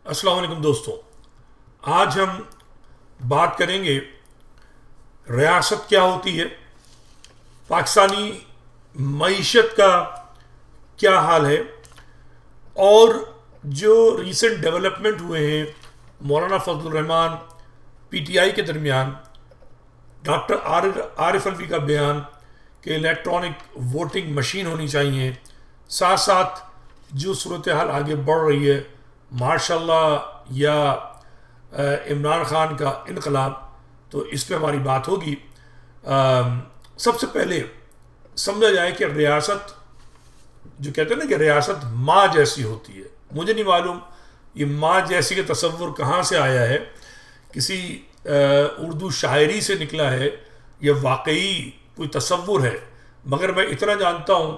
السلام علیکم دوستوں، آج ہم بات کریں گے ریاست کیا ہوتی ہے، پاکستانی معیشت کا کیا حال ہے، اور جو ریسنٹ ڈیولپمنٹ ہوئے ہیں مولانا فضل الرحمان پی ٹی آئی کے درمیان، ڈاکٹر عارف الوی کا بیان کہ الیکٹرانک ووٹنگ مشین ہونی چاہیے، ساتھ ساتھ جو صورتحال آگے بڑھ رہی ہے ماشاء اللہ یا عمران خان کا انقلاب، تو اس پہ ہماری بات ہوگی۔ سب سے پہلے سمجھا جائے کہ ریاست، جو کہتے ہیں نا کہ ریاست ماں جیسی ہوتی ہے، مجھے نہیں معلوم یہ ماں جیسی کا تصور کہاں سے آیا ہے، کسی اردو شاعری سے نکلا ہے یا واقعی کوئی تصور ہے، مگر میں اتنا جانتا ہوں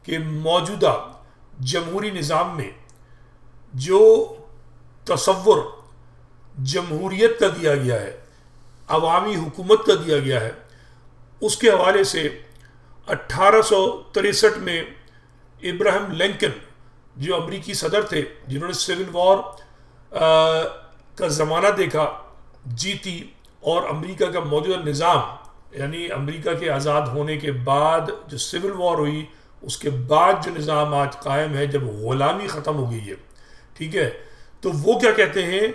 کہ موجودہ جمہوری نظام میں جو تصور جمہوریت کا دیا گیا ہے، عوامی حکومت کا دیا گیا ہے، اس کے حوالے سے 1863 میں ابراہم لنکن جو امریکی صدر تھے، جنہوں نے سول وار کا زمانہ دیکھا، جیتی، اور امریکہ کا موجودہ نظام، یعنی امریکہ کے آزاد ہونے کے بعد جو سول وار ہوئی، اس کے بعد جو نظام آج قائم ہے، جب غلامی ختم ہو گئی ہے، ٹھیک ہے، تو وہ کیا کہتے ہیں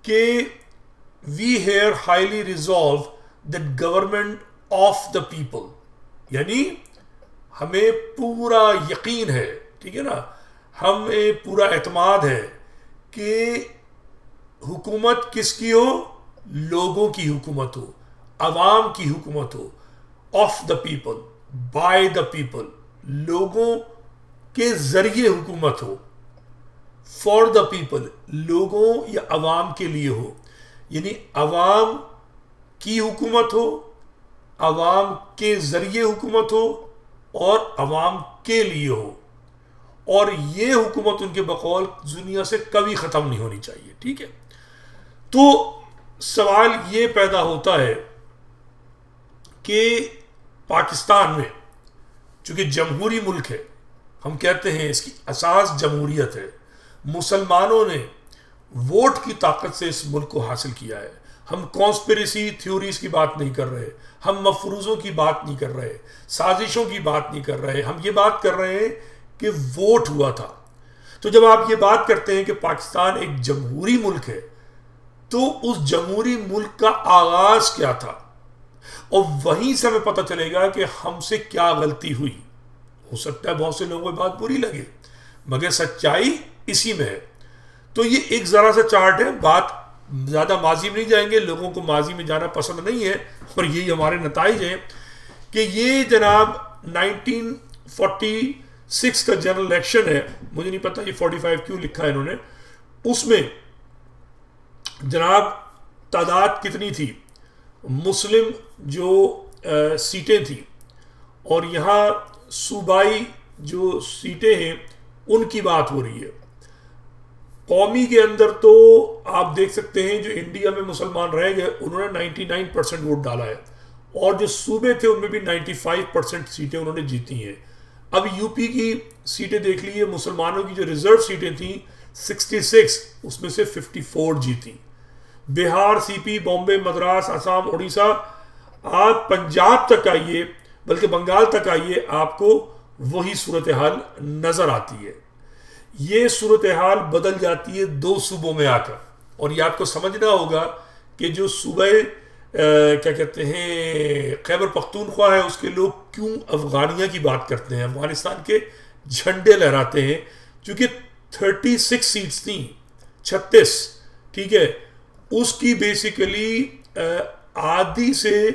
کہ we here highly resolve that government of the people, یعنی ہمیں پورا یقین ہے، ٹھیک ہے نا، ہمیں پورا اعتماد ہے کہ حکومت کس کی ہو، لوگوں کی حکومت ہو، عوام کی حکومت ہو، of the people, by the people, لوگوں کے ذریعے حکومت ہو، فار دا پیپل، لوگوں یا عوام کے لیے ہو، یعنی عوام کی حکومت ہو، عوام کے ذریعے حکومت ہو، اور عوام کے لیے ہو، اور یہ حکومت ان کے بقول دنیا سے کبھی ختم نہیں ہونی چاہیے، ٹھیک ہے۔ تو سوال یہ پیدا ہوتا ہے کہ پاکستان میں چونکہ جمہوری ملک ہے، ہم کہتے ہیں اس کی اساس جمہوریت ہے، مسلمانوں نے ووٹ کی طاقت سے اس ملک کو حاصل کیا ہے، ہم کانسپریسی تھیوریز کی بات نہیں کر رہے، ہم مفروضوں کی بات نہیں کر رہے، سازشوں کی بات نہیں کر رہے، ہم یہ بات کر رہے ہیں کہ ووٹ ہوا تھا۔ تو جب آپ یہ بات کرتے ہیں کہ پاکستان ایک جمہوری ملک ہے، تو اس جمہوری ملک کا آغاز کیا تھا، اور وہیں سے ہمیں پتہ چلے گا کہ ہم سے کیا غلطی ہوئی۔ ہو سکتا ہے بہت سے لوگوں کو بات بری لگے، مگر سچائی اسی میں ہے۔ تو یہ ایک ذرا سا چارٹ ہے، بات زیادہ ماضی میں نہیں جائیں گے، لوگوں کو ماضی میں جانا پسند نہیں ہے، اور یہی ہمارے نتائج ہیں کہ یہ جناب 1946 کا جنرل الیکشن ہے، مجھے نہیں پتا یہ 45 کیوں لکھا ہے انہوں نے، اس میں جناب تعداد کتنی تھی، مسلم جو سیٹیں تھیں، اور یہاں صوبائی جو سیٹیں ہیں ان کی بات ہو رہی ہے۔ قومی کے اندر تو آپ دیکھ سکتے ہیں جو انڈیا میں مسلمان رہ گئے انہوں نے 99% ووٹ ڈالا ہے، اور جو صوبے تھے ان میں بھی 95% سیٹیں انہوں نے جیتی ہیں۔ اب یو پی کی سیٹیں دیکھ لیجیے، مسلمانوں کی جو ریزرو سیٹیں تھیں 66، اس میں سے 54 جیتی۔ بہار، سی پی، بامبے، مدراس، آسام، اڑیسہ، آپ پنجاب تک آئیے، بلکہ بنگال تک آئیے، آپ کو وہی صورتحال نظر آتی ہے۔ یہ صورتحال بدل جاتی ہے دو صوبوں میں آ کر، اور یہ آپ کو سمجھنا ہوگا کہ جو صوبہ کیا کہتے ہیں خیبر پختونخوا ہے، اس کے لوگ کیوں افغانیہ کی بات کرتے ہیں، افغانستان کے جھنڈے لہراتے ہیں، چونکہ 36 سیٹس تھیں، 36، ٹھیک ہے، اس کی بیسیکلی آدھی سے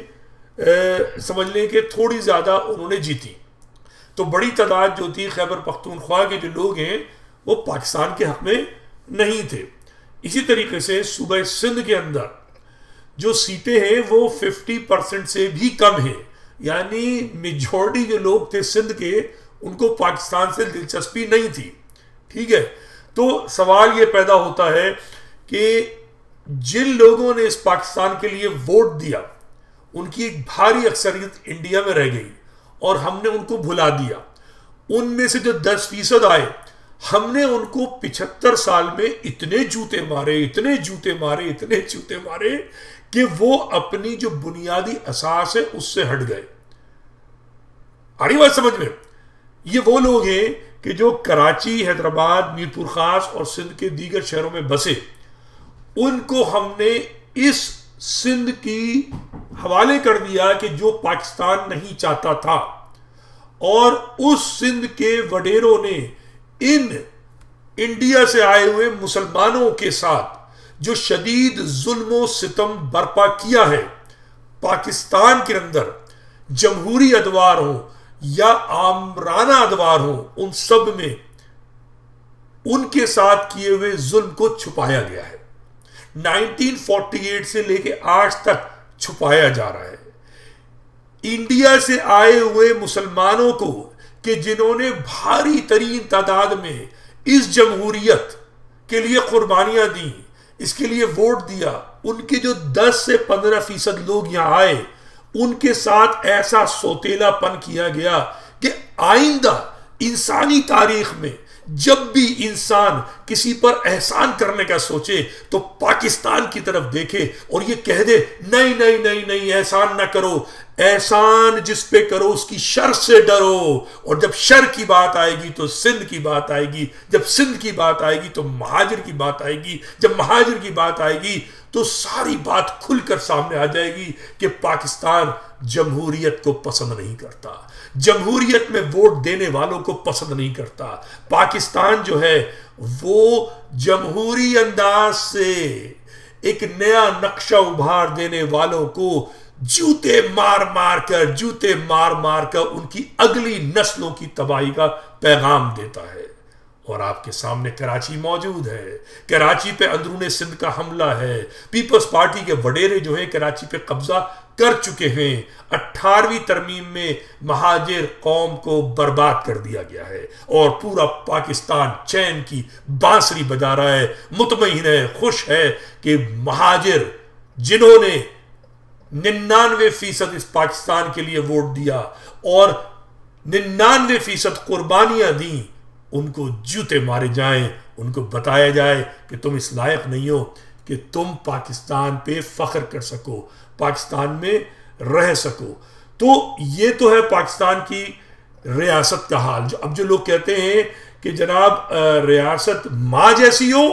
سمجھ لیں کہ تھوڑی زیادہ انہوں نے جیتی، تو بڑی تعداد جو تھی خیبر پختونخوا کے جو لوگ ہیں وہ پاکستان کے حق میں نہیں تھے۔ اسی طریقے سے صوبہ سندھ کے اندر جو سیٹیں ہیں وہ 50% سے بھی کم ہیں، یعنی میجورٹی جو لوگ تھے سندھ کے، ان کو پاکستان سے دلچسپی نہیں تھی، ٹھیک ہے۔ تو سوال یہ پیدا ہوتا ہے کہ جن لوگوں نے اس پاکستان کے لیے ووٹ دیا ان کی ایک بھاری اکثریت انڈیا میں رہ گئی، اور ہم نے ان کو بھلا دیا۔ ان میں سے جو 10% آئے، ہم نے ان کو 75 سال میں اتنے جوتے مارے کہ وہ اپنی جو بنیادی اساس ہے اس سے ہٹ گئے. آ رہی بات سمجھ میں؟ یہ وہ لوگ ہیں کہ جو کراچی، حیدرآباد، میر پور خاص اور سندھ کے دیگر شہروں میں بسے، ان کو ہم نے اس سندھ کی حوالے کر دیا کہ جو پاکستان نہیں چاہتا تھا، اور اس سندھ کے وڈیروں نے ان انڈیا سے آئے ہوئے مسلمانوں کے ساتھ جو شدید ظلم و ستم برپا کیا ہے، پاکستان کے اندر جمہوری ادوار ہوں یا آمرانہ ادوار ہوں، ان سب میں ان کے ساتھ کیے ہوئے ظلم کو چھپایا گیا ہے. 1948 سے لے کے آج تک چھپایا جا رہا ہے. انڈیا سے آئے ہوئے مسلمانوں کو کہ جنہوں نے بھاری ترین تعداد میں اس جمہوریت کے لیے قربانیاں دیں، اس کے لیے ووٹ دیا، ان کے جو 10 سے 15% لوگ یہاں آئے، ان کے ساتھ ایسا سوتیلا پن کیا گیا کہ آئندہ انسانی تاریخ میں جب بھی انسان کسی پر احسان کرنے کا سوچے تو پاکستان کی طرف دیکھے اور یہ کہہ دے نہیں نہیں نہیں نہیں احسان نہ کرو، احسان جس پہ کرو اس کی شر سے ڈرو. اور جب شر کی بات آئے گی تو سندھ کی بات آئے گی، جب سندھ کی بات آئے گی تو مہاجر کی بات آئے گی، جب مہاجر کی بات آئے گی تو ساری بات کھل کر سامنے آ جائے گی کہ پاکستان جمہوریت کو پسند نہیں کرتا، جمہوریت میں ووٹ دینے والوں کو پسند نہیں کرتا. پاکستان جو ہے وہ جمہوری انداز سے ایک نیا نقشہ ابھار دینے والوں کو جوتے مار مار کر ان کی اگلی نسلوں کی تباہی کا پیغام دیتا ہے. اور آپ کے سامنے کراچی موجود ہے، کراچی پہ اندرون سندھ کا حملہ ہے، پیپلز پارٹی کے وڈیرے جو ہیں کراچی پہ قبضہ کر چکے ہیں. 18ویں ترمیم میں مہاجر قوم کو برباد کر دیا گیا ہے اور پورا پاکستان چین کی بانسری بجا رہا ہے، مطمئن ہے، خوش ہے کہ مہاجر جنہوں نے 99% اس پاکستان کے لیے ووٹ دیا اور 99% قربانیاں دیں، ان کو جوتے مارے جائیں، ان کو بتایا جائے کہ تم اس لائق نہیں ہو کہ تم پاکستان پہ فخر کر سکو، پاکستان میں رہ سکو. تو یہ تو ہے پاکستان کی ریاست کا حال. اب جو لوگ کہتے ہیں کہ جناب ریاست ماں جیسی ہو،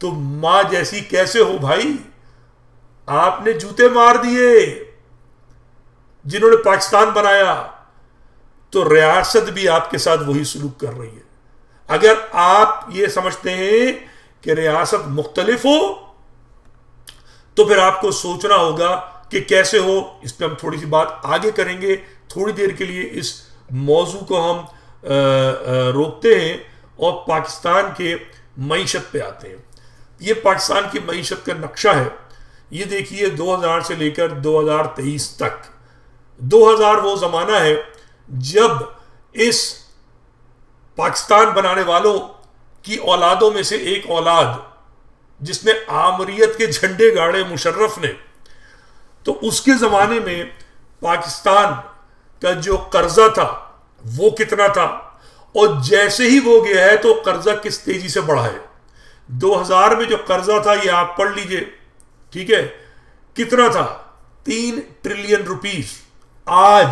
تو ماں جیسی کیسے ہو بھائی؟ آپ نے جوتے مار دیے جنہوں نے پاکستان بنایا، تو ریاست بھی آپ کے ساتھ وہی سلوک کر رہی ہے. اگر آپ یہ سمجھتے ہیں کہ ریاست مختلف ہو تو پھر آپ کو سوچنا ہوگا کہ کیسے ہو. اس پہ ہم تھوڑی سی بات آگے کریں گے. تھوڑی دیر کے لیے اس موضوع کو ہم روکتے ہیں اور پاکستان کے معیشت پہ آتے ہیں. یہ پاکستان کی معیشت کا نقشہ ہے. یہ دیکھیے 2000 سے لے کر 2023 تک. 2000 وہ زمانہ ہے جب اس پاکستان بنانے والوں کی اولادوں میں سے ایک اولاد جس نے آمریت کے جھنڈے گاڑے مشرف نے، تو اس کے زمانے میں پاکستان کا جو قرضہ تھا وہ کتنا تھا، اور جیسے ہی وہ گیا ہے تو قرضہ کس تیزی سے بڑھا ہے. 2000 میں جو قرضہ تھا یہ آپ پڑھ لیجئے، ٹھیک ہے، کتنا تھا؟ 3 ٹریلین روپیز. آج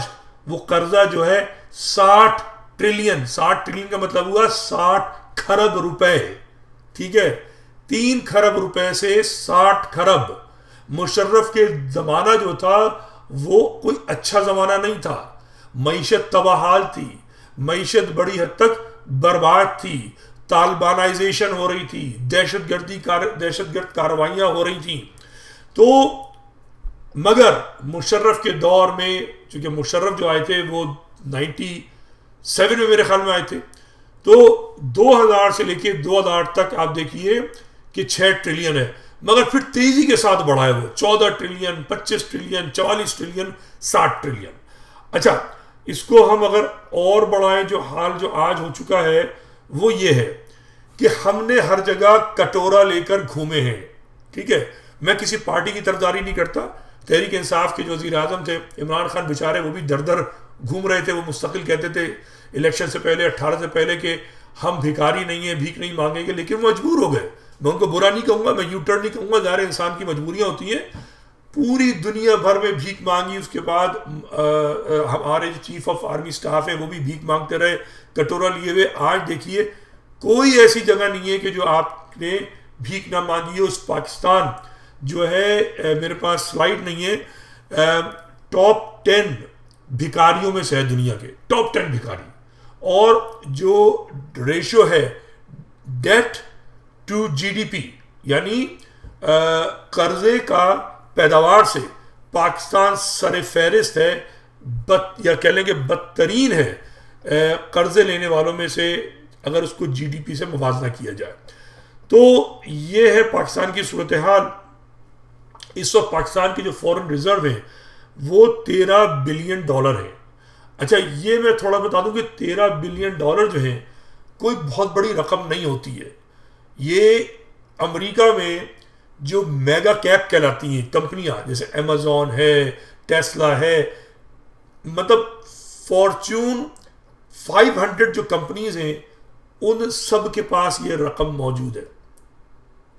وہ قرضہ جو ہے 60 ٹریلین. 60 ٹریلین کا مطلب ہوا 60 کھرب روپے. ٹھیک ہے، 3 کھرب روپے سے 60 کھرب. مشرف کے زمانہ جو تھا وہ کوئی اچھا زمانہ نہیں تھا. معیشت تباہال تھی، معیشت بڑی حد تک برباد تھی، طالبانائزیشن ہو رہی تھی، دہشت گرد کارروائیاں ہو رہی تھیں. تو مگر مشرف کے دور میں، چونکہ مشرف جو آئے تھے وہ 97 میں میرے خیال میں آئے تھے، تو 2000 سے لے کے 2000 تک آپ دیکھیے کہ 6 ٹریلین ہے. مگر پھر تیزی کے ساتھ بڑھا ہے وہ 14 ٹریلین، 25 ٹریلین، 44 ٹریلین، 60 ٹریلین. اچھا، اس کو ہم اگر اور بڑھائیں، جو حال جو آج ہو چکا ہے وہ یہ ہے کہ ہم نے ہر جگہ کٹورا لے کر گھومے ہیں. ٹھیک ہے، میں کسی پارٹی کی طرفداری نہیں کرتا. تحریک انصاف کے جو وزیر اعظم تھے عمران خان بیچارے، وہ بھی در در گھوم رہے تھے. وہ مستقل کہتے تھے الیکشن سے پہلے 18 سے پہلے کہ ہم بھکاری نہیں ہیں، بھیک نہیں مانگیں گے، لیکن وہ مجبور ہو گئے. میں ان کو برا نہیں کہوں گا، میں یو ٹرن نہیں کہوں گا، ظاہر انسان کی مجبوریاں ہوتی ہیں. پوری دنیا بھر میں بھیک مانگی. اس کے بعد ہمارے جو چیف آف آرمی سٹاف ہے وہ بھی بھیک مانگتے رہے کٹورا لیے ہوئے. آج دیکھیے کوئی ایسی جگہ نہیں ہے کہ جو آپ نے بھیک نہ مانگی ہو. اس پاکستان جو ہے میرے پاس سلائیڈ نہیں ہے، ٹاپ 10 بھکاریوں میں سے ہے دنیا کے، ٹاپ 10 بھکاری. اور جو ریشو ہے debt to G D P, یعنی قرضے کا پیداوار سے پاکستان سر فہرست ہے، یا کہہ لیں کہ بدترین ہے قرضے لینے والوں میں سے اگر اس کو جی ڈی پی سے موازنہ کیا جائے. تو یہ ہے پاکستان کی صورتحال. اس وقت پاکستان کے جو فورن ریزرو ہیں وہ $13 بلین ہیں. اچھا یہ میں تھوڑا بتا دوں کہ $13 بلین جو ہیں کوئی بہت بڑی رقم نہیں ہوتی ہے. یہ امریکہ میں جو میگا کیپ کہلاتی ہیں کمپنیاں جیسے ایمیزون ہے، ٹیسلا ہے، مطلب فارچون 500 جو کمپنیز ہیں ان سب کے پاس یہ رقم موجود ہے.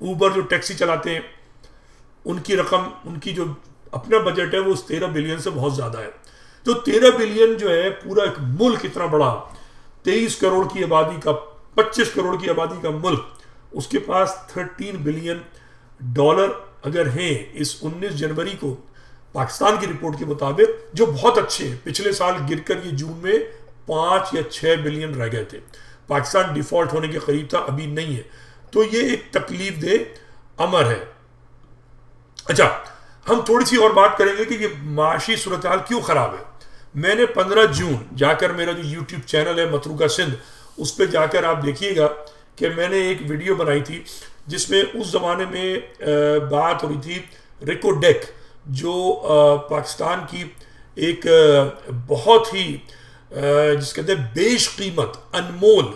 اوبر جو ٹیکسی چلاتے ہیں ان کی رقم، ان کی جو اپنا بجٹ ہے وہ اس 13 بلین سے بہت زیادہ ہے. تو 13 بلین جو ہے پورا ایک ملک اتنا بڑا 23 کروڑ کی آبادی کا، 25 کروڑ کی آبادی کا ملک، اس کے پاس $13 بلین اگر ہیں اس 19 جنوری کو پاکستان کی رپورٹ کے مطابق، جو بہت اچھے ہیں. پچھلے سال گر کر یہ جون میں 5 یا 6 بلین رہ گئے تھے. پاکستان ڈیفالٹ ہونے کے قریب تھا، ابھی نہیں ہے. تو یہ ایک تکلیف دہ امر ہے. اچھا ہم تھوڑی سی اور بات کریں گے کہ یہ معاشی صورتحال کیوں خراب ہے. میں نے 15 جون جا کر میرا جو یوٹیوب چینل ہے متروکہ سندھ، اس پہ جا کر آپ دیکھیے گا کہ میں نے ایک ویڈیو بنائی تھی جس میں اس زمانے میں بات ہو رہی تھی ریکو ڈیک، جو پاکستان کی ایک بہت ہی جس کہتے ہیں بیش قیمت انمول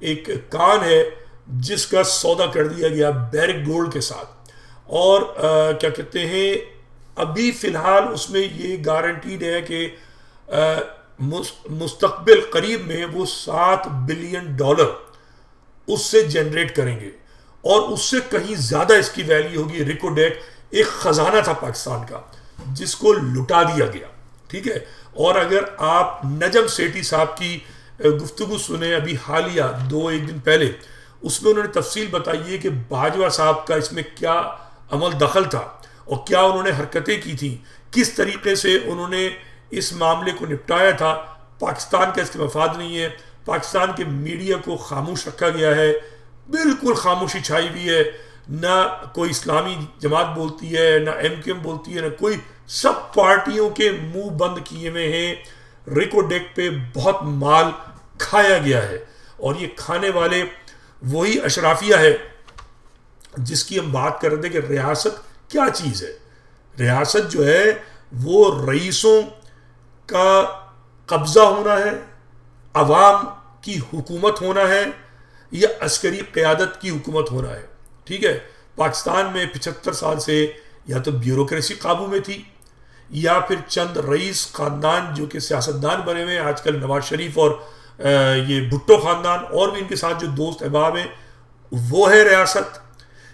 ایک کان ہے جس کا سودا کر دیا گیا بیرک گولڈ کے ساتھ. اور کیا کہتے ہیں ابھی فی الحال اس میں یہ گارنٹیڈ ہے کہ مستقبل قریب میں وہ $7 بلین اس سے جنریٹ کریں گے، اور اس سے کہیں زیادہ اس کی ویلیو ہوگی. ریکو ڈیک ایک خزانہ تھا پاکستان کا جس کو لٹا دیا گیا. ٹھیک ہے. اور اگر آپ نجم سیٹھی صاحب کی گفتگو سنیں ابھی حالیہ 2-1 دن پہلے، اس میں انہوں نے تفصیل بتائی ہے کہ باجوہ صاحب کا اس میں کیا عمل دخل تھا اور کیا انہوں نے حرکتیں کی تھیں، کس طریقے سے انہوں نے اس معاملے کو نپٹایا تھا. پاکستان کا اس کے مفاد نہیں ہے. پاکستان کے میڈیا کو خاموش رکھا گیا ہے، بالکل خاموشی چھائی ہوئی ہے. نہ کوئی اسلامی جماعت بولتی ہے، نہ ایم کیو ایم بولتی ہے، نہ کوئی. سب پارٹیوں کے منہ بند کیے ہوئے ہیں. ریکو ڈیک پہ بہت مال کھایا گیا ہے، اور یہ کھانے والے وہی اشرافیہ ہے جس کی ہم بات کر رہے تھے کہ ریاست کیا چیز ہے. ریاست جو ہے وہ رئیسوں کا قبضہ ہونا ہے، عوام کی حکومت ہونا ہے، یا عسکری قیادت کی حکومت ہونا ہے. ٹھیک ہے. پاکستان میں 75 سال سے یا تو بیوروکریسی قابو میں تھی، یا پھر چند رئیس خاندان جو کہ سیاستدان بنے ہوئے ہیں آج کل، نواز شریف اور یہ بھٹو خاندان، اور بھی ان کے ساتھ جو دوست احباب ہیں، وہ ہے ریاست.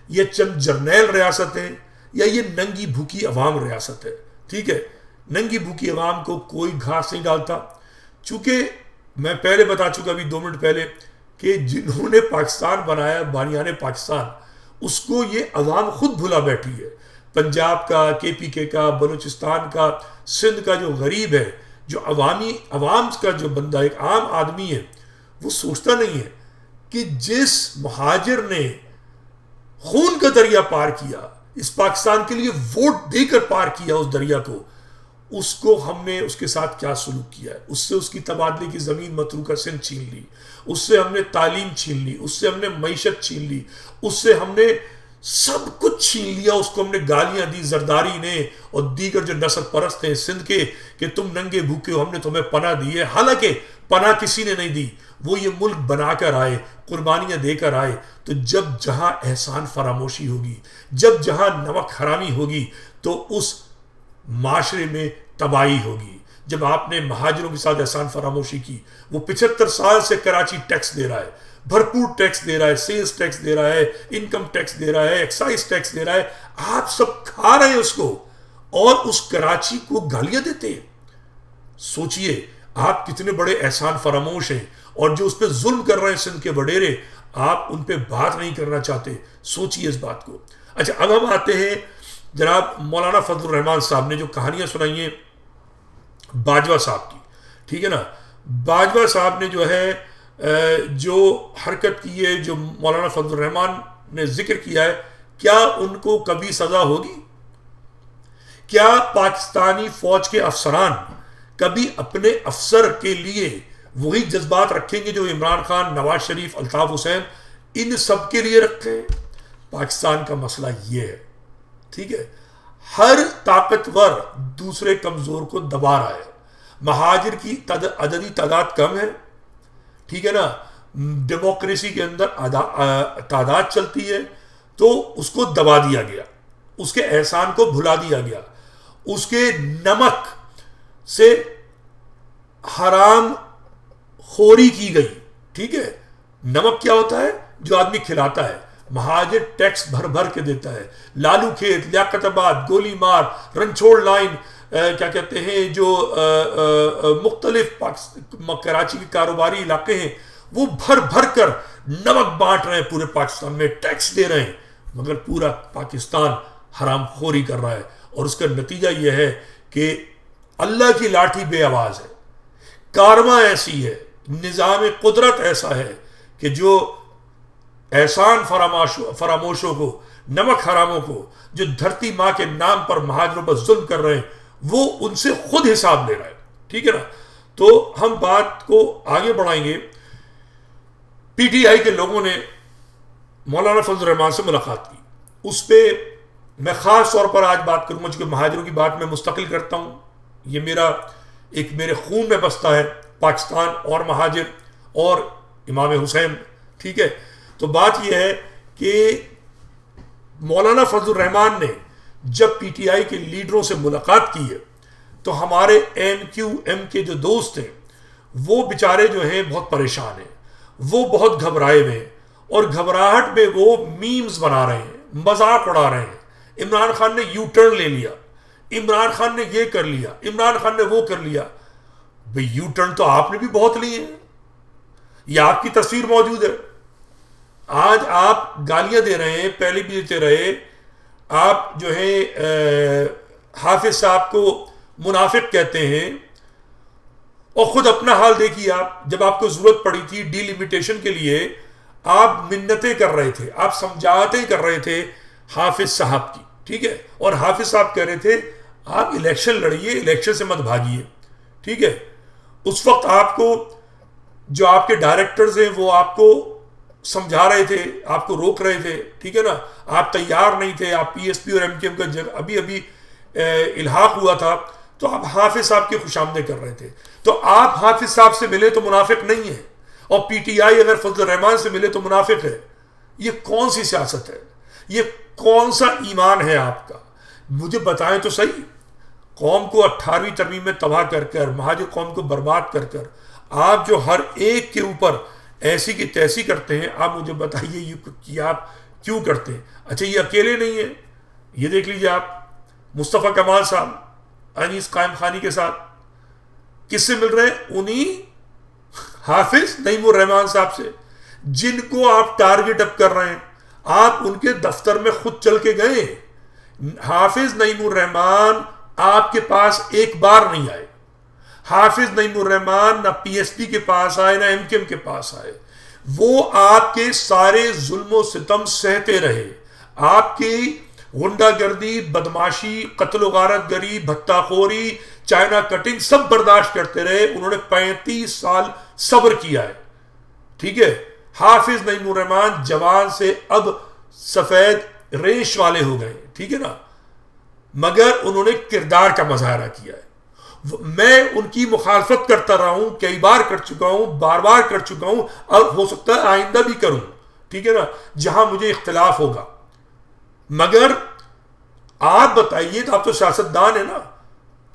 یہ چند جرنیل ریاست ہیں، یا یہ ننگی بھوکی عوام ریاست ہے. ٹھیک ہے. ننگی بھوکی عوام کو کوئی گھاس نہیں ڈالتا. چونکہ میں پہلے بتا چکا ابھی 2 منٹ پہلے کہ جنہوں نے پاکستان بنایا، بانیان پاکستان، اس کو یہ عوام خود بھلا بیٹھی ہے. پنجاب کا، کے پی کے کا، بلوچستان کا، سندھ کا جو غریب ہے، جو عوام کا جو بندہ ایک عام آدمی ہے، وہ سوچتا نہیں ہے کہ جس مہاجر نے خون کا دریا پار کیا، اس پاکستان کے لیے ووٹ دے کر پار کیا اس دریا کو، اس کو ہم نے اس کے ساتھ کیا سلوک کیا ہے. اس سے اس کی تبادلے کی زمین متروکہ سندھ چھین لی، اس سے ہم نے تعلیم چھین لی، اس سے ہم نے معیشت چھین لی، اس سے ہم نے سب کچھ چھین لیا. اس کو ہم نے گالیاں دی زرداری نے اور دیگر جو نسل پرست ہیں سندھ کے کہ تم ننگے بھوکے ہو، ہم نے تمہیں پناہ دی ہے. حالانکہ پناہ کسی نے نہیں دی. وہ یہ ملک بنا کر آئے، قربانیاں دے کر آئے. تو جب جہاں احسان فراموشی ہوگی، جب جہاں نمک حرامی ہوگی، تو اس معاشرے میں تباہی ہوگی. جب آپ نے مہاجروں کے ساتھ احسان فراموشی کی، وہ 75 سال سے کراچی ٹیکس دے رہا ہے، بھرپور ٹیکس دے رہا ہے، سیلز ٹیکس دے رہا ہے، انکم ٹیکس دے رہا ہے، ایکسائز ٹیکس دے رہا ہے، آپ سب کھا رہے ہیں اس کو، اور اس کراچی کو گالیاں دیتے ہیں. سوچئے آپ کتنے بڑے احسان فراموش ہیں، اور جو اس پہ ظلم کر رہے ہیں سندھ کے وڈیرے، آپ ان پہ بات نہیں کرنا چاہتے. سوچئے اس بات کو. اچھا اب ہم آتے ہیں جناب مولانا فضل الرحمان صاحب نے جو کہانیاں سنائی ہیں باجوہ صاحب کی، ٹھیک ہے نا. باجوہ صاحب نے جو ہے جو حرکت کی ہے، جو مولانا فضل الرحمان نے ذکر کیا ہے، کیا ان کو کبھی سزا ہوگی؟ کیا پاکستانی فوج کے افسران کبھی اپنے افسر کے لیے وہی جذبات رکھیں گے جو عمران خان، نواز شریف، الطاف حسین ان سب کے لیے رکھتے ہیں؟ پاکستان کا مسئلہ یہ ہے، ٹھیک ہے. ہر طاقتور دوسرے کمزور کو دبا رہا ہے. مہاجر کی عددی تعداد کم ہے، ٹھیک ہے نا. ڈیموکریسی کے اندر تعداد چلتی ہے، تو اس کو دبا دیا گیا، اس کے احسان کو بھلا دیا گیا، اس کے نمک سے حرام خوری کی گئی. ٹھیک ہے. نمک کیا ہوتا ہے؟ جو آدمی کھلاتا ہے. مہاجر ٹیکس بھر بھر کے دیتا ہے. لالو کھیت، لیاقت آباد، گولی مار، رنچوڑ لائن، کیا کہتے ہیں جو مختلف کراچی کے کاروباری علاقے ہیں، وہ بھر بھر کر نمک بانٹ رہے ہیں، پورے پاکستان میں ٹیکس دے رہے ہیں، مگر پورا پاکستان حرام خوری کر رہا ہے. اور اس کا نتیجہ یہ ہے کہ اللہ کی لاٹھی بے آواز ہے، کارواں ایسی ہے، نظام قدرت ایسا ہے کہ جو احسان فراموشوں کو، نمک حراموں کو، جو دھرتی ماں کے نام پر مہاجروں پر ظلم کر رہے ہیں، وہ ان سے خود حساب لے رہا ہے. ٹھیک ہے نا. تو ہم بات کو آگے بڑھائیں گے. پی ٹی آئی کے لوگوں نے مولانا فضل الرحمان سے ملاقات کی. اس پہ میں خاص طور پر آج بات کروں گا، چونکہ مہاجروں کی بات میں مستقل کرتا ہوں. یہ میرے خون میں بستا ہے، پاکستان اور مہاجر اور امام حسین. ٹھیک ہے. تو بات یہ ہے کہ مولانا فضل الرحمان نے جب پی ٹی آئی کے لیڈروں سے ملاقات کی ہے، تو ہمارے ایم کیو ایم کے جو دوست ہیں وہ بیچارے جو ہیں بہت پریشان ہیں، وہ بہت گھبرائے ہوئے ہیں، اور گھبراہٹ میں وہ میمز بنا رہے ہیں، مذاق اڑا رہے ہیں. عمران خان نے یو ٹرن لے لیا، عمران خان نے یہ کر لیا، عمران خان نے وہ کر لیا. بھئی یو ٹرن تو آپ نے بھی بہت لیے ہیں، یہ آپ کی تصویر موجود ہے. آج آپ گالیاں دے رہے ہیں، پہلے بھی دیتے رہے. آپ جو ہے حافظ صاحب کو منافق کہتے ہیں، اور خود اپنا حال دیکھیے. آپ جب آپ کو ضرورت پڑی تھی ڈی لیمیٹیشن کے لیے، آپ منتیں کر رہے تھے، آپ سمجھاتے کر رہے تھے حافظ صاحب کی. ٹھیک ہے. اور حافظ صاحب کہہ رہے تھے آپ الیکشن لڑیے، الیکشن سے مت بھاگیے. ٹھیک ہے. اس وقت آپ کو جو آپ کے ڈائریکٹرز ہیں وہ آپ کو سمجھا رہے تھے، آپ کو روک رہے تھے. ٹھیک ہے نا. آپ تیار نہیں تھے. آپ پی ایس پی اور ایم کیو ایم کا ابھی الحاق ہوا تھا، تو آپ حافظ صاحب کی خوش آمدید کر رہے تھے. تو آپ حافظ صاحب سے ملے تو منافق نہیں ہے، اور پی ٹی آئی اگر فضل الرحمان سے ملے تو منافق ہے. یہ کون سی سیاست ہے؟ یہ کون سا ایمان ہے آپ کا؟ مجھے بتائیں تو صحیح. قوم کو 18ویں ترمیم میں تباہ کر کر، مہاجر قوم کو برباد کر کر، آپ جو ہر ایک کے اوپر ایسی کی تیسی کرتے ہیں، آپ مجھے بتائیے کہ آپ کیوں کرتے ہیں؟ اچھا یہ اکیلے نہیں ہیں. یہ دیکھ لیجیے آپ مصطفیٰ کمال صاحب انیس قائم خانی کے ساتھ کس سے مل رہے ہیں؟ انہی حافظ نعیم الرحمان صاحب سے، جن کو آپ ٹارگٹ اپ کر رہے ہیں. آپ ان کے دفتر میں خود چل کے گئے. حافظ نعیم الرحمان آپ کے پاس ایک بار نہیں آئے. حافظ نعیم الرحمان نہ پی ایس پی کے پاس آئے، نہ ایم کیو ایم کے پاس آئے. وہ آپ کے سارے ظلم و ستم سہتے رہے. آپ کی غنڈہ گردی، بدماشی، قتل و غارت گری، بھتہ خوری، چائنا کٹنگ سب برداشت کرتے رہے. انہوں نے 35 سال صبر کیا ہے. ٹھیک ہے. حافظ نعیم الرحمان جوان سے اب سفید ریش والے ہو گئے. ٹھیک ہے نا. مگر انہوں نے کردار کا مظاہرہ کیا ہے. میں ان کی مخالفت کرتا رہا ہوں، کئی بار کر چکا ہوں، بار بار کر چکا ہوں، اور ہو سکتا ہے آئندہ بھی کروں. ٹھیک ہے نا. جہاں مجھے اختلاف ہوگا. مگر آپ بتائیے، تو آپ تو سیاستدان ہیں نا.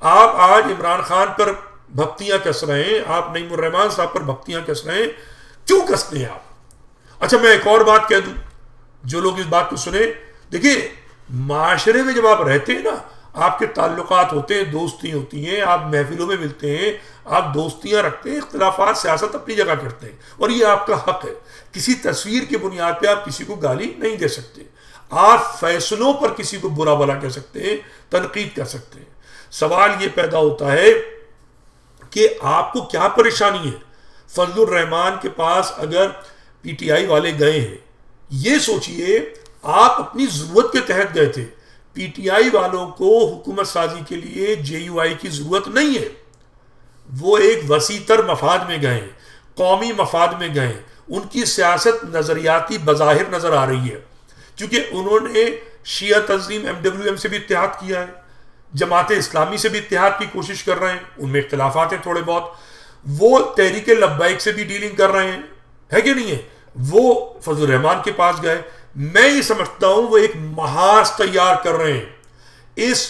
آپ آج عمران خان پر بھکتیاں کس رہے ہیں، آپ نعیم الرحمان صاحب پر بھکتیاں کس رہے ہیں. کیوں کستے ہیں آپ؟ اچھا میں ایک اور بات کہہ دوں جو لوگ اس بات کو سنیں. دیکھیے معاشرے میں جب آپ رہتے ہیں نا, آپ کے تعلقات ہوتے ہیں, دوستی ہوتی ہیں, آپ محفلوں میں ملتے ہیں, آپ دوستیاں رکھتے ہیں, اختلافات سیاست اپنی جگہ کرتے ہیں اور یہ آپ کا حق ہے. کسی تصویر کی بنیاد پہ آپ کسی کو گالی نہیں دے سکتے. آپ فیصلوں پر کسی کو برا بھلا کہہ سکتے ہیں, تنقید کر سکتے ہیں. سوال یہ پیدا ہوتا ہے کہ آپ کو کیا پریشانی ہے. فضل الرحمان کے پاس اگر پی ٹی آئی والے گئے ہیں, یہ سوچئے آپ اپنی ضرورت کے تحت گئے تھے. پی ٹی آئی والوں کو حکومت سازی کے لیے جے یو آئی کی ضرورت نہیں ہے. وہ ایک وسیع تر مفاد میں گئے, قومی مفاد میں گئے. ان کی سیاست نظریاتی بظاہر نظر آ رہی ہے کیونکہ انہوں نے شیعہ تنظیم ایم ڈبلیو ایم سے بھی اتحاد کیا ہے, جماعت اسلامی سے بھی اتحاد کی کوشش کر رہے ہیں, ان میں اختلافات ہیں تھوڑے بہت. وہ تحریک لبیک سے بھی ڈیلنگ کر رہے ہیں, ہے کہ نہیں ہے. وہ فضل الرحمان کے پاس گئے. میں یہ سمجھتا ہوں وہ ایک محاذ تیار کر رہے ہیں اس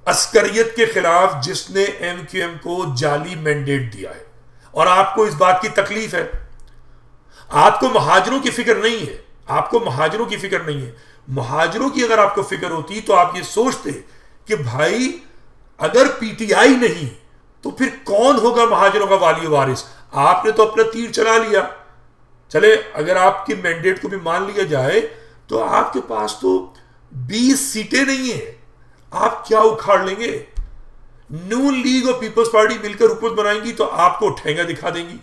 عسکریت کے خلاف جس نے ایم کیو ایم کو جعلی مینڈیٹ دیا ہے. اور آپ کو اس بات کی تکلیف ہے, آپ کو مہاجروں کی فکر نہیں ہے, آپ کو مہاجروں کی فکر نہیں ہے. مہاجروں کی اگر آپ کو فکر ہوتی تو آپ یہ سوچتے کہ بھائی اگر پی ٹی آئی نہیں تو پھر کون ہوگا مہاجروں کا والی وارث. آپ نے تو اپنا تیر چلا لیا. چلے اگر آپ کی مینڈیٹ کو بھی مان لیا جائے تو آپ کے پاس تو 20 سیٹیں نہیں ہیں, آپ کیا اکھاڑ لیں گے. نون لیگ اور پیپلز پارٹی مل کر حکومت بنائیں گی تو آپ کو ٹھینگا دکھا دیں گی.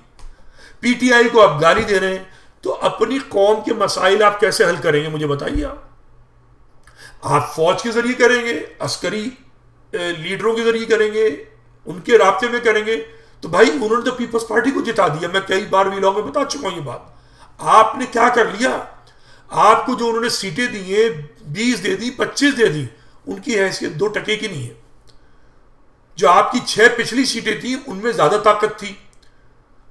پی ٹی آئی کو آپ گالی دے رہے ہیں تو اپنی قوم کے مسائل آپ کیسے حل کریں گے مجھے بتائیے. آپ فوج کے ذریعے کریں گے, عسکری لیڈروں کے ذریعے کریں گے, ان کے رابطے میں کریں گے. تو بھائی انہوں نے تو پیپلز پارٹی کو جتا دیا, میں کئی بار ویلاگ میں بتا چکا ہوں یہ بات. آپ نے کیا کر لیا؟ آپ کو جو انہوں نے سیٹیں دی ہیں 20 دے دی, 25 دے دی, ان کی حیثیت 2 ٹکے کی نہیں ہے. جو آپ کی 6 پچھلی سیٹیں تھیں ان میں زیادہ طاقت تھی,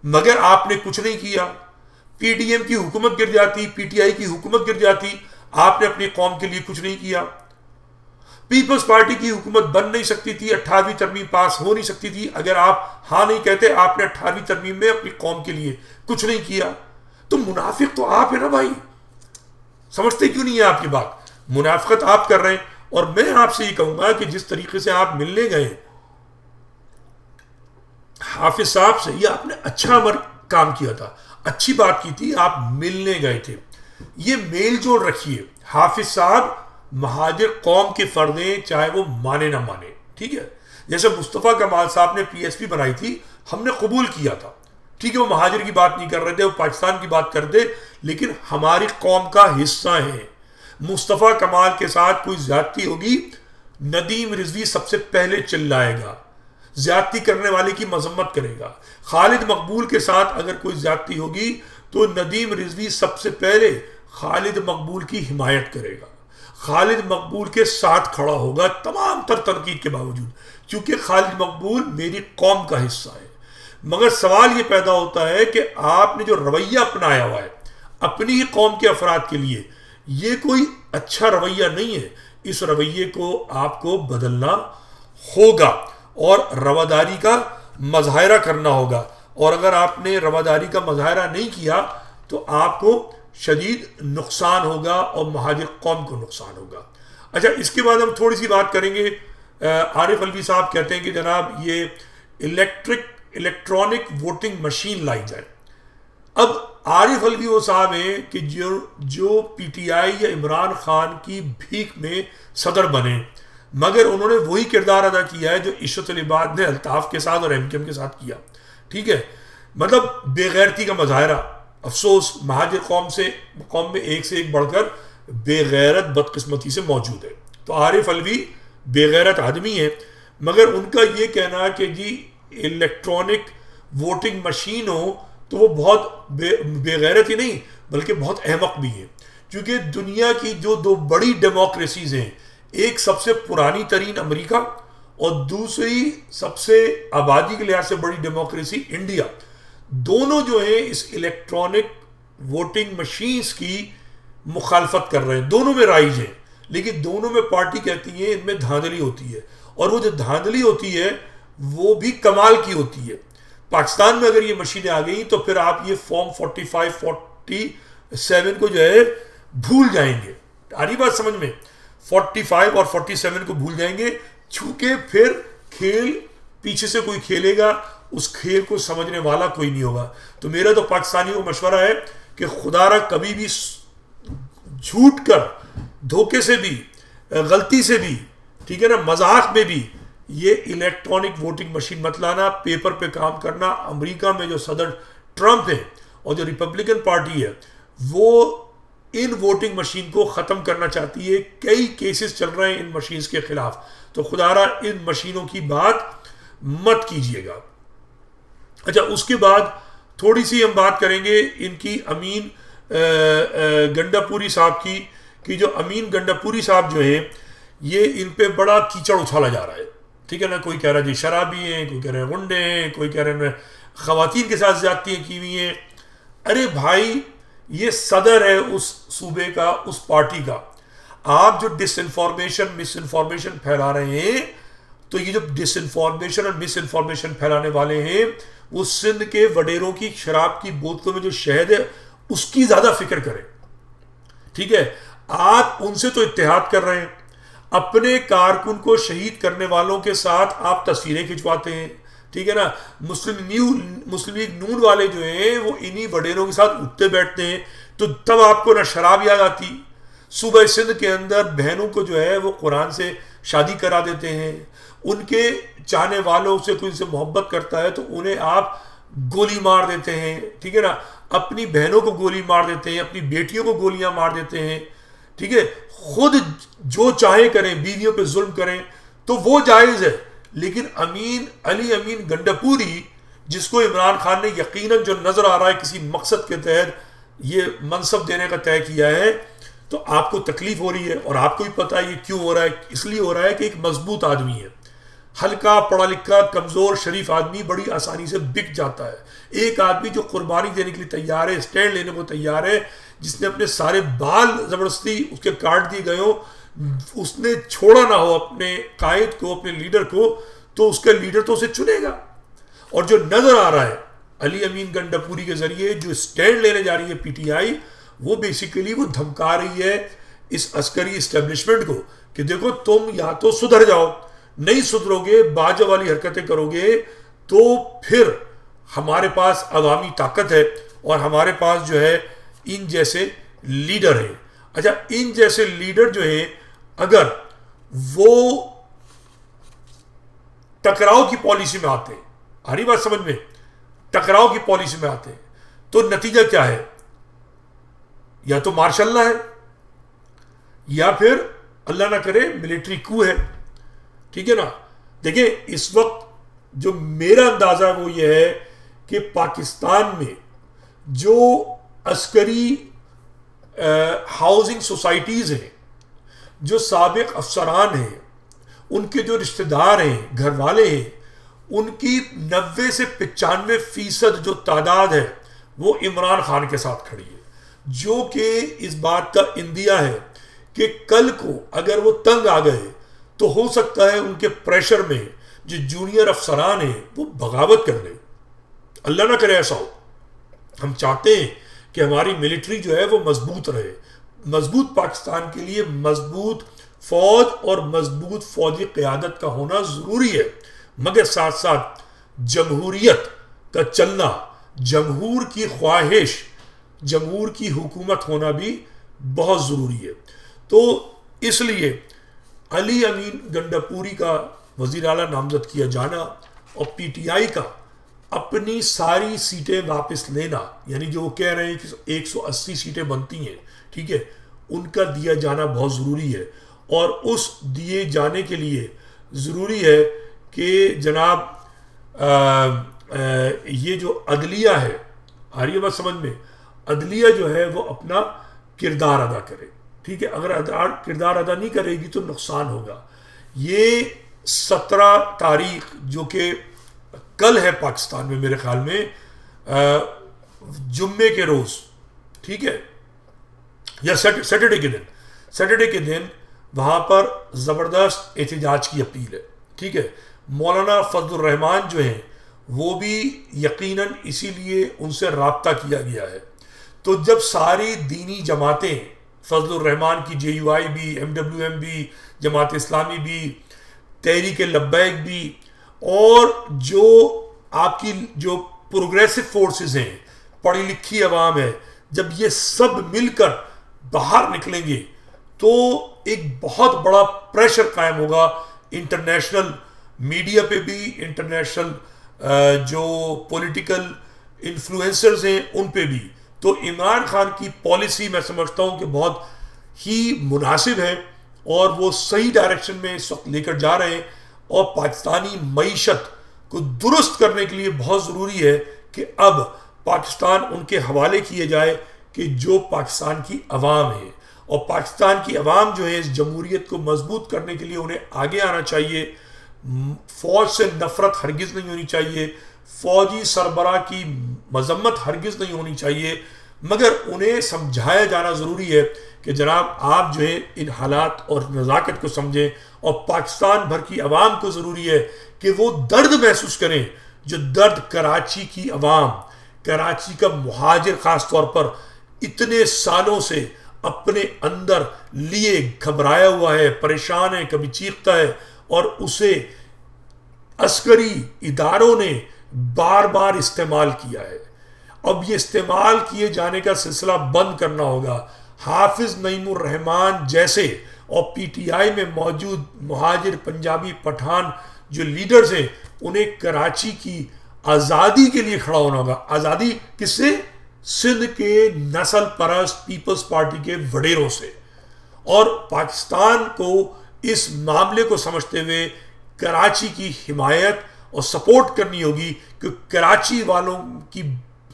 مگر آپ نے کچھ نہیں کیا. پی ڈی ایم کی حکومت گر جاتی, پی ٹی آئی کی حکومت گر جاتی, آپ نے اپنی قوم کے لیے کچھ نہیں کیا. پیپلز پارٹی کی حکومت بن نہیں سکتی تھی, 18ویں ترمیم پاس ہو نہیں سکتی تھی اگر آپ ہاں نہیں کہتے. آپ نے 18ویں ترمیم میں اپنی قوم کے لیے کچھ نہیں کیا. تو منافق تو آپ ہیں نا بھائی, سمجھتے کیوں نہیں ہے آپ کی بات؟ منافقت آپ کر رہے ہیں. اور میں آپ سے یہ کہوں گا کہ جس طریقے سے آپ ملنے گئے حافظ صاحب سے, یہ آپ نے اچھا کام کیا تھا, اچھی بات کی تھی, آپ ملنے گئے تھے. یہ میل جوڑ رکھیے. حافظ صاحب مہاجر قوم کے فرد ہیں, چاہے وہ مانے نہ مانے, ٹھیک ہے. جیسے مصطفیٰ کمال صاحب نے پی ایس پی بنائی تھی, ہم نے قبول کیا تھا, ٹھیک ہے. وہ مہاجر کی بات نہیں کر رہے تھے, وہ پاکستان کی بات کرتے, لیکن ہماری قوم کا حصہ ہیں. مصطفیٰ کمال کے ساتھ کوئی زیادتی ہوگی, ندیم رضوی سب سے پہلے چلائے گا, زیادتی کرنے والے کی مذمت کرے گا. خالد مقبول کے ساتھ اگر کوئی زیادتی ہوگی تو ندیم رضوی سب سے پہلے خالد مقبول کی حمایت کرے گا, خالد مقبول کے ساتھ کھڑا ہوگا تمام تر تنقید کے باوجود, کیونکہ خالد مقبول میری قوم کا حصہ ہے. مگر سوال یہ پیدا ہوتا ہے کہ آپ نے جو رویہ اپنایا ہوا ہے اپنی ہی قوم کے افراد کے لیے, یہ کوئی اچھا رویہ نہیں ہے. اس رویے کو آپ کو بدلنا ہوگا اور رواداری کا مظاہرہ کرنا ہوگا. اور اگر آپ نے رواداری کا مظاہرہ نہیں کیا تو آپ کو شدید نقصان ہوگا اور مہاجر قوم کو نقصان ہوگا. اچھا, اس کے بعد ہم تھوڑی سی بات کریں گے. عارف الوی صاحب کہتے ہیں کہ جناب یہ الیکٹرانک ووٹنگ مشین لائی جائے. اب عارف الوی وہ صاحب ہیں کہ جو پی ٹی آئی یا عمران خان کی بھیک میں صدر بنے, مگر انہوں نے وہی کردار ادا کیا ہے جو عشرت العباد نے الطاف کے ساتھ اور ایم کیو ایم کے ساتھ کیا, ٹھیک ہے. مطلب بے غیرتی کا مظاہرہ. افسوس مہاجر قوم میں ایک سے ایک بڑھ کر بے غیرت بدقسمتی سے موجود ہے. تو عارف الوی بے غیرت آدمی ہے, مگر ان کا یہ کہنا کہ جی الیکٹرانک ووٹنگ مشین ہو تو وہ بہت بے غیرت ہی نہیں بلکہ بہت احمق بھی ہے. کیونکہ دنیا کی جو 2 بڑی ڈیموکریسیز ہیں, ایک سب سے پرانی ترین امریکہ اور دوسری سب سے آبادی کے لحاظ سے بڑی ڈیموکریسی انڈیا, دونوں جو ہیں اس الیکٹرانک ووٹنگ مشینز کی مخالفت کر رہے ہیں. دونوں میں رائج ہیں, لیکن دونوں میں پارٹی کہتی ہے ان میں دھاندلی ہوتی ہے, اور وہ جو دھاندلی ہوتی ہے وہ بھی کمال کی ہوتی ہے. پاکستان میں اگر یہ مشینیں آ گئیں تو پھر آپ یہ فارم 4540 47 کو جو ہے بھول جائیں گے. آ رہی بات سمجھ میں؟ 45 اور 47 کو بھول جائیں گے، چونکہ پھر کھیل پیچھے سے کوئی کھیلے گا، اس کھیل کو سمجھنے والا کوئی نہیں ہوگا. تو میرا تو پاکستانیوں کو مشورہ ہے کہ خدا را کبھی بھی جھوٹ کر، دھوکے سے بھی، غلطی سے بھی، ٹھیک ہے نا، مذاق میں بھی یہ الیکٹرانک ووٹنگ مشین مت لانا. پیپر پہ کام کرنا. امریکہ میں جو صدر ٹرمپ ہے اور جو ریپبلکن پارٹی ہے وہ ان ووٹنگ مشین کو ختم کرنا چاہتی ہے. کئی کیسز چل رہے ہیں ان مشینز کے خلاف. تو خدا را ان مشینوں کی بات مت کیجیے گا. اچھا، اس کے بعد تھوڑی سی ہم بات کریں گے ان کی امین گنڈا پوری صاحب کی، کہ جو امین گنڈا پوری صاحب جو ہیں یہ ان پہ بڑا کیچڑ اچھالا جا رہا ہے. ٹھیک ہے نا، کوئی کہہ رہا ہے جی شرابی ہیں، کوئی کہہ رہے ہیں غنڈے ہیں، کوئی کہہ رہے ہیں خواتین کے ساتھ زیادتیاں کی ہوئی ہیں. ارے بھائی، یہ صدر ہے اس صوبے کا، اس پارٹی کا. آپ جو ڈس انفارمیشن، مس انفارمیشن پھیلا رہے ہیں، تو یہ جو ڈس انفارمیشن اور مس انفارمیشن پھیلانے والے ہیں وہ سندھ کے وڈیروں کی شراب کی بوتلوں میں جو شہد ہے اس کی زیادہ فکر کریں. ٹھیک ہے، آپ ان سے تو اتحاد کر رہے ہیں، اپنے کارکن کو شہید کرنے والوں کے ساتھ آپ تصویریں کھنچواتے ہیں. ٹھیک ہے نا، مسلم لیگ نون والے جو ہیں وہ انہی وڈیروں کے ساتھ اٹھتے بیٹھتے ہیں. تو تب آپ کو نہ شراب یاد آتی. صوبہ سندھ کے اندر بہنوں کو جو ہے وہ قرآن سے شادی کرا دیتے ہیں. ان کے چاہنے والوں سے کوئی ان سے محبت کرتا ہے تو انہیں آپ گولی مار دیتے ہیں. ٹھیک ہے نا، اپنی بہنوں کو گولی مار دیتے ہیں، اپنی بیٹیوں کو گولیاں مار دیتے ہیں. ٹھیک ہے، خود جو چاہے کریں، بیویوں پہ ظلم کریں تو وہ جائز ہے. لیکن علی امین گنڈاپوری، جس کو عمران خان نے یقیناً جو نظر آ رہا ہے کسی مقصد کے تحت یہ منصب دینے کا طے کیا ہے، تو آپ کو تکلیف ہو رہی ہے. اور آپ کو بھی پتا ہے یہ کیوں ہو رہا ہے. اس لیے ہو رہا ہے کہ ایک مضبوط آدمی ہے، ہلکا پڑھا لکھا کمزور شریف آدمی بڑی آسانی سے بک جاتا ہے. ایک آدمی جو قربانی دینے کے لیے تیار ہے، اسٹینڈ لینے کو تیار ہے، جس نے اپنے سارے بال زبردستی اس کے کاٹ دیے گئے ہوں، اس نے چھوڑا نہ ہو اپنے قائد کو، اپنے لیڈر کو، تو اس کا لیڈر تو اسے چنے گا. اور جو نظر آ رہا ہے علی امین گنڈاپوری کے ذریعے جو اسٹینڈ لینے جا رہی ہے پی ٹی آئی، وہ بیسیکلی وہ دھمکا رہی ہے اس عسکری اسٹیبلشمنٹ کو کہ دیکھو تم یا تو سدھر جاؤ، نہیں سدھرو گے، باجا والی حرکتیں کرو گے تو پھر ہمارے پاس عوامی طاقت ہے اور ہمارے پاس جو ہے ان جیسے لیڈر ہیں. اچھا، ان جیسے لیڈر جو ہیں اگر وہ ٹکراؤ کی پالیسی میں آتے ہیں، آ رہی بات سمجھ میں، ٹکراؤ کی پالیسی میں آتے ہیں تو نتیجہ کیا ہے؟ یا تو مارشل لا ہے یا پھر اللہ نہ کرے ملٹری کو ہے. ٹھیک ہے نا. دیکھیں اس وقت جو میرا اندازہ وہ یہ ہے کہ پاکستان میں جو عسکری ہاؤسنگ سوسائٹیز ہیں، جو سابق افسران ہیں، ان کے جو رشتہ دار ہیں، گھر والے ہیں، ان کی 90 سے 95% جو تعداد ہے وہ عمران خان کے ساتھ کھڑی ہے، جو کہ اس بات کا اندیا ہے کہ کل کو اگر وہ تنگ آ گئے تو ہو سکتا ہے ان کے پریشر میں جو جونیئر افسران ہیں وہ بغاوت کر لیں. اللہ نہ کرے ایسا ہو. ہم چاہتے ہیں کہ ہماری ملٹری جو ہے وہ مضبوط رہے. مضبوط پاکستان کے لیے مضبوط فوج اور مضبوط فوجی قیادت کا ہونا ضروری ہے، مگر ساتھ ساتھ جمہوریت کا چلنا، جمہور کی خواہش، جمہور کی حکومت ہونا بھی بہت ضروری ہے. تو اس لیے علی امین گنڈاپوری کا وزیر اعلیٰ نامزد کیا جانا اور پی ٹی آئی کا اپنی ساری سیٹیں واپس لینا، یعنی جو وہ کہہ رہے ہیں کہ 180 سیٹیں بنتی ہیں، ٹھیک ہے، ان کا دیا جانا بہت ضروری ہے. اور اس دیے جانے کے لیے ضروری ہے کہ جناب یہ جو عدلیہ ہے، آ رہی ہے بات سمجھ میں، عدلیہ جو ہے وہ اپنا کردار ادا کرے. ٹھیک ہے، اگر کردار ادا نہیں کرے گی تو نقصان ہوگا. یہ 17 تاریخ جو کہ کل ہے پاکستان میں، میرے خیال میں جمعے کے روز، ٹھیک ہے، یا سیٹرڈے کے دن وہاں پر زبردست احتجاج کی اپیل ہے. ٹھیک ہے، مولانا فضل الرحمان جو ہیں وہ بھی یقیناً اسی لیے ان سے رابطہ کیا گیا ہے. تو جب ساری دینی جماعتیں، فضل الرحمان کی JUI بھی، MWM بھی، جماعت اسلامی بھی، تحریک لبیک بھی، اور جو آپ کی جو پروگریسو فورسز ہیں، پڑھی لکھی عوام ہے، جب یہ سب مل کر باہر نکلیں گے تو ایک بہت بڑا پریشر قائم ہوگا انٹرنیشنل میڈیا پہ بھی، انٹرنیشنل جو پولیٹیکل انفلوئنسرز ہیں ان پہ بھی. تو عمران خان کی پالیسی میں سمجھتا ہوں کہ بہت ہی مناسب ہے اور وہ صحیح ڈائریکشن میں اس وقت لے کر جا رہے ہیں، اور پاکستانی معیشت کو درست کرنے کے لیے بہت ضروری ہے کہ اب پاکستان ان کے حوالے کیے جائے کہ جو پاکستان کی عوام ہے، اور پاکستان کی عوام جو ہے اس جمہوریت کو مضبوط کرنے کے لیے انہیں آگے آنا چاہیے. فوج سے نفرت ہرگز نہیں ہونی چاہیے، فوجی سربراہ کی مذمت ہرگز نہیں ہونی چاہیے، مگر انہیں سمجھایا جانا ضروری ہے کہ جناب آپ جو ہے ان حالات اور نزاکت کو سمجھیں، اور پاکستان بھر کی عوام کو ضروری ہے کہ وہ درد محسوس کریں جو درد کراچی کی عوام، کراچی کا مہاجر خاص طور پر اتنے سالوں سے اپنے اندر لیے گھبرایا ہوا ہے، پریشان ہے، کبھی چیختا ہے، اور اسے عسکری اداروں نے بار بار استعمال کیا ہے. اب یہ استعمال کیے جانے کا سلسلہ بند کرنا ہوگا. حافظ نعیم الرحمان جیسے اور PTI میں موجود مہاجر پنجابی پٹھان جو لیڈرز ہیں، انہیں کراچی کی آزادی کے لیے کھڑا ہونا ہوگا. آزادی کس سے؟ سندھ کے نسل پرست پیپلز پارٹی کے وڈیروں سے. اور پاکستان کو اس معاملے کو سمجھتے ہوئے کراچی کی حمایت اور سپورٹ کرنی ہوگی کہ کراچی والوں کی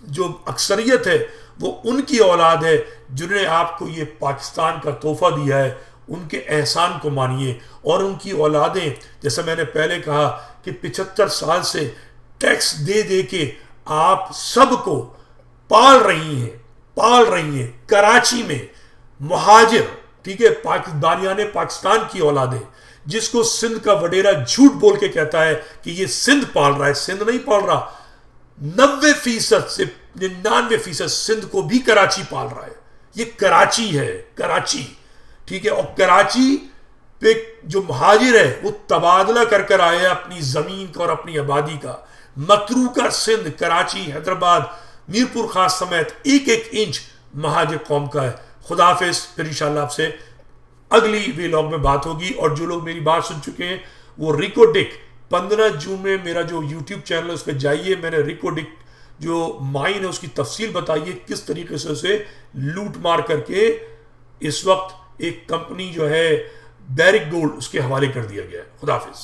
جو اکثریت ہے وہ ان کی اولاد ہے جنہوں نے آپ کو یہ پاکستان کا تحفہ دیا ہے. ان کے احسان کو مانیے، اور ان کی اولادیں جیسا میں نے پہلے کہا کہ 75 سال سے ٹیکس دے دے کے آپ سب کو پال رہی ہیں کراچی میں مہاجر، ٹھیک ہے، بانیان پاکستان کی اولادیں، جس کو سندھ کا وڈیرا جھوٹ بول کے کہتا ہے کہ یہ سندھ پال رہا ہے. سندھ نہیں پال رہا، 90% سے 99% سندھ کو بھی کراچی پال رہا ہے. یہ کراچی ہے، کراچی، ٹھیک ہے. اور کراچی پہ جو مہاجر ہے وہ تبادلہ کر کر آئے اپنی زمین کا اور اپنی آبادی کا. متروکہ سندھ، کراچی، حیدرآباد، میرپور خاص سمیت ایک ایک انچ مہاجر قوم کا ہے. خدا حافظ. پھر انشاءاللہ آپ سے اگلی ویلاگ میں بات ہوگی. اور جو لوگ میری بات سن چکے ہیں وہ ریکو ڈک 15 جون میں میرا جو یوٹیوب چینل ہے اس پہ جائیے. میں نے ریکو ڈک جو مائن ہے اس کی تفصیل بتائیے کس طریقے سے اسے لوٹ مار کر کے اس وقت ایک کمپنی جو ہے بیرک گولڈ اس کے حوالے کر دیا گیا ہے. خدا حافظ.